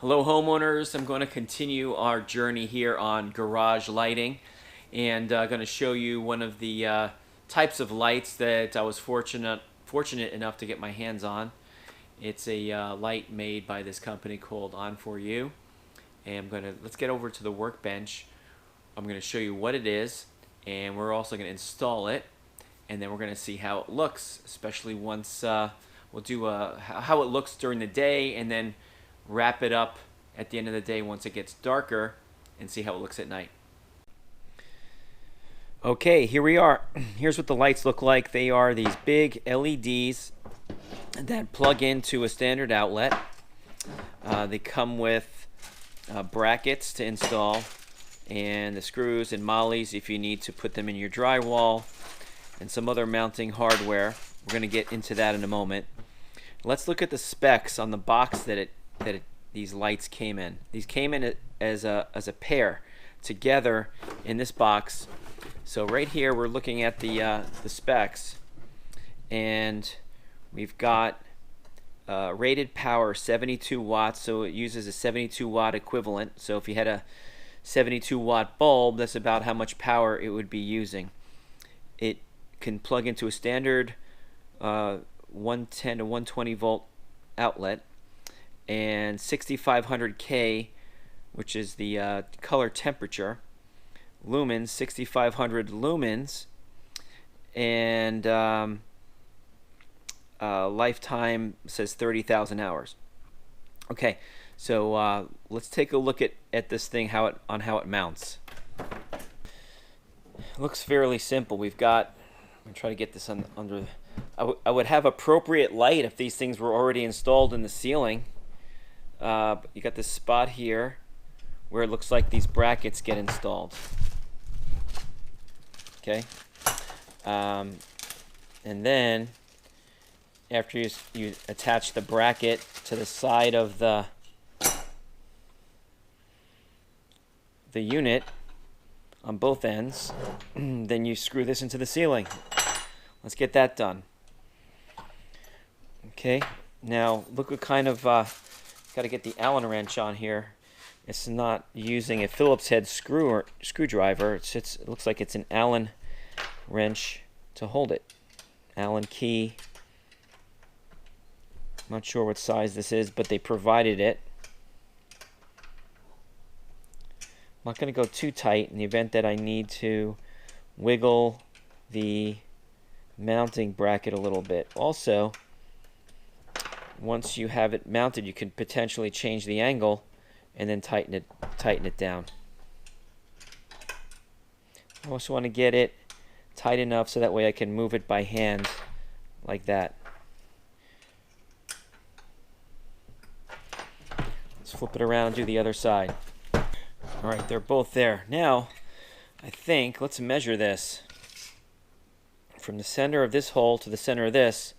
Hello homeowners, I'm going to continue our journey here on garage lighting and going to show you one of the types of lights that I was fortunate enough to get my hands on. It's a light made by this company called On4U, and let's get over to the workbench. I'm going to show you what it is, and we're also going to install it, and then we're going to see how it looks, especially once we'll do how it looks during the day, and then wrap it up at the end of the day once it gets darker and see how it looks at night. Okay, here we are. Here's what the lights look like. They are these big LEDs that plug into a standard outlet. They come with brackets to install and the screws and mollies if you need to put them in your drywall, and some other mounting hardware. We're going to get into that in a moment. Let's look at the specs on the box that these lights came in. These came in as a pair together in this box. So right here we're looking at the specs, and we've got rated power 72 watts, so it uses a 72 watt equivalent. So if you had a 72 watt bulb, that's about how much power it would be using. It can plug into a standard 110 to 120 volt outlet, and 6500K, which is the color temperature, lumens, 6500 lumens, and lifetime says 30,000 hours. Okay, so let's take a look at this thing, how it mounts. It looks fairly simple. We've got, I'm gonna try to get this under. I would have appropriate light if these things were already installed in the ceiling. You got this spot here where it looks like these brackets get installed. Okay, and then after you attach the bracket to the side of the unit on both ends, then you screw this into the ceiling. Let's get that done. Okay, now look what kind of got to get the Allen wrench on here. It's not using a Phillips head screwdriver. It looks like it's an Allen wrench to hold it. Allen key. I'm not sure what size this is, but they provided it. I'm not going to go too tight in the event that I need to wiggle the mounting bracket a little bit. Also, once you have it mounted, you can potentially change the angle and then tighten it down. I also want to get it tight enough so that way I can move it by hand like that. Let's flip it around and do the other side. Alright, they're both there. Now, I think, let's measure this. From the center of this hole to the center of this,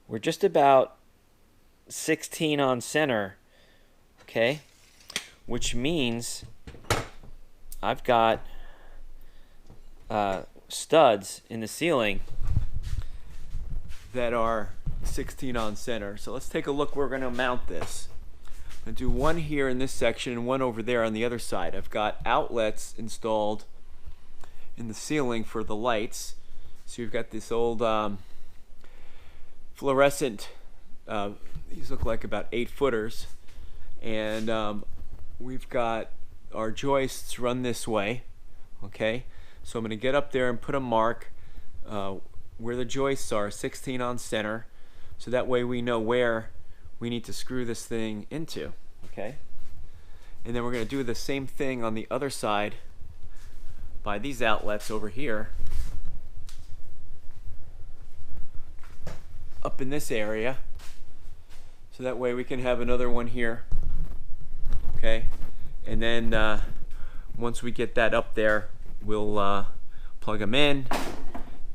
we're just about 16 on center, okay? Which means I've got studs in the ceiling that are 16 on center. So let's take a look where we're going to mount this. I'm going to do one here in this section and one over there on the other side. I've got outlets installed in the ceiling for the lights. So you've got this old fluorescent, these look like about 8-footers, and we've got our joists run this way. Okay, so I'm going to get up there and put a mark where the joists are, 16 on center, so that way we know where we need to screw this thing into. Okay, and then we're going to do the same thing on the other side by these outlets over here, up in this area, so that way we can have another one here. Okay, and then once we get that up there, we'll plug them in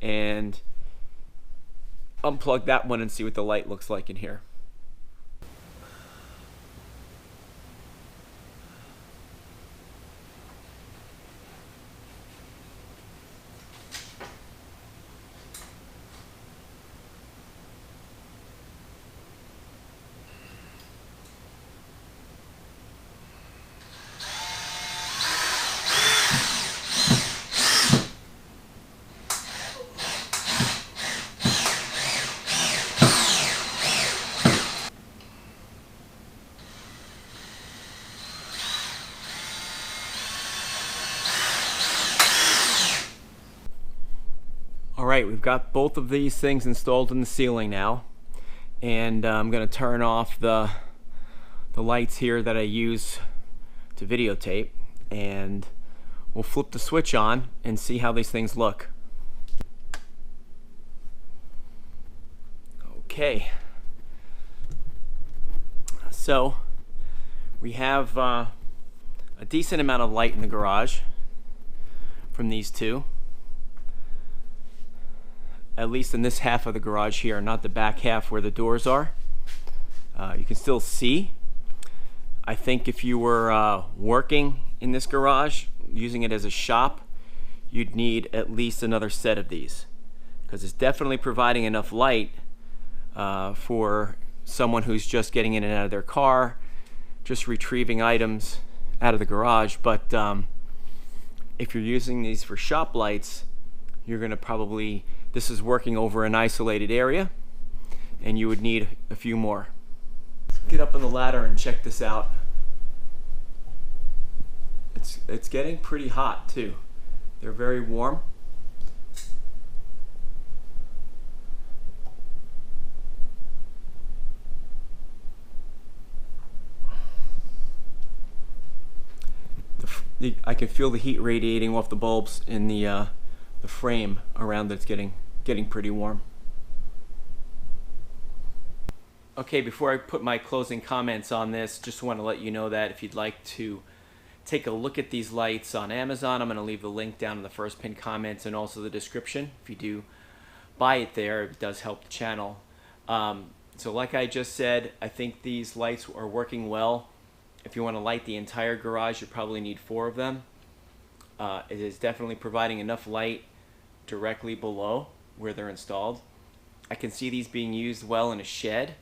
and unplug that one and see what the light looks like in here. Alright, we've got both of these things installed in the ceiling now, and I'm going to turn off the lights here that I use to videotape, and we'll flip the switch on and see how these things look. Okay, so we have a decent amount of light in the garage from these two, at least in this half of the garage here, not the back half where the doors are. You can still see. I think if you were working in this garage, using it as a shop, you'd need at least another set of these, because it's definitely providing enough light for someone who's just getting in and out of their car, just retrieving items out of the garage. But if you're using these for shop lights, you're going to probably, this is working over an isolated area, and you would need a few more. Get up on the ladder and check this out. It's getting pretty hot too. They're very warm. I can feel the heat radiating off the bulbs in the frame around it. It's getting pretty warm. Okay, before I put my closing comments on this, just want to let you know that if you'd like to take a look at these lights on Amazon, I'm going to leave the link down in the first pinned comments and also the description. If you do buy it there, it does help the channel. So like I just said, I think these lights are working well. If you want to light the entire garage, you probably need 4 of them. It is definitely providing enough light directly below where they're installed. I can see these being used well in a shed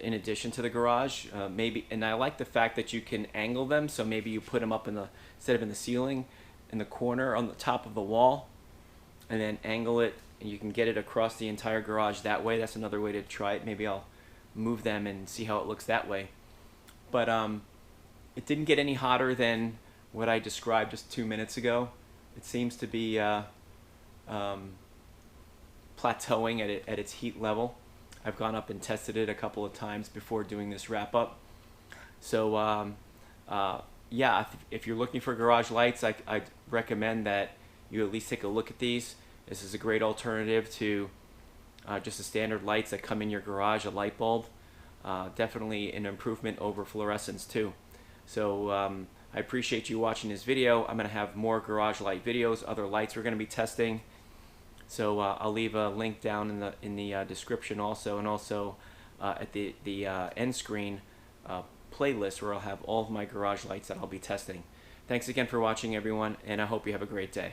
in addition to the garage. Maybe, and I like the fact that you can angle them, so maybe you put them up in the, instead of in the ceiling, in the corner on the top of the wall, and then angle it, and you can get it across the entire garage that way. That's another way to try it. Maybe I'll move them and see how it looks that way. But it didn't get any hotter than what I described just 2 minutes ago. It seems to be plateauing at its heat level. I've gone up and tested it a couple of times before doing this wrap up. So yeah, if you're looking for garage lights, I'd recommend that you at least take a look at these. This is a great alternative to just the standard lights that come in your garage, a light bulb. Definitely an improvement over fluorescents too. So I appreciate you watching this video. I'm going to have more garage light videos, other lights we're going to be testing. So I'll leave a link down in the description also, and also at the end screen playlist where I'll have all of my garage lights that I'll be testing. Thanks again for watching, everyone, and I hope you have a great day.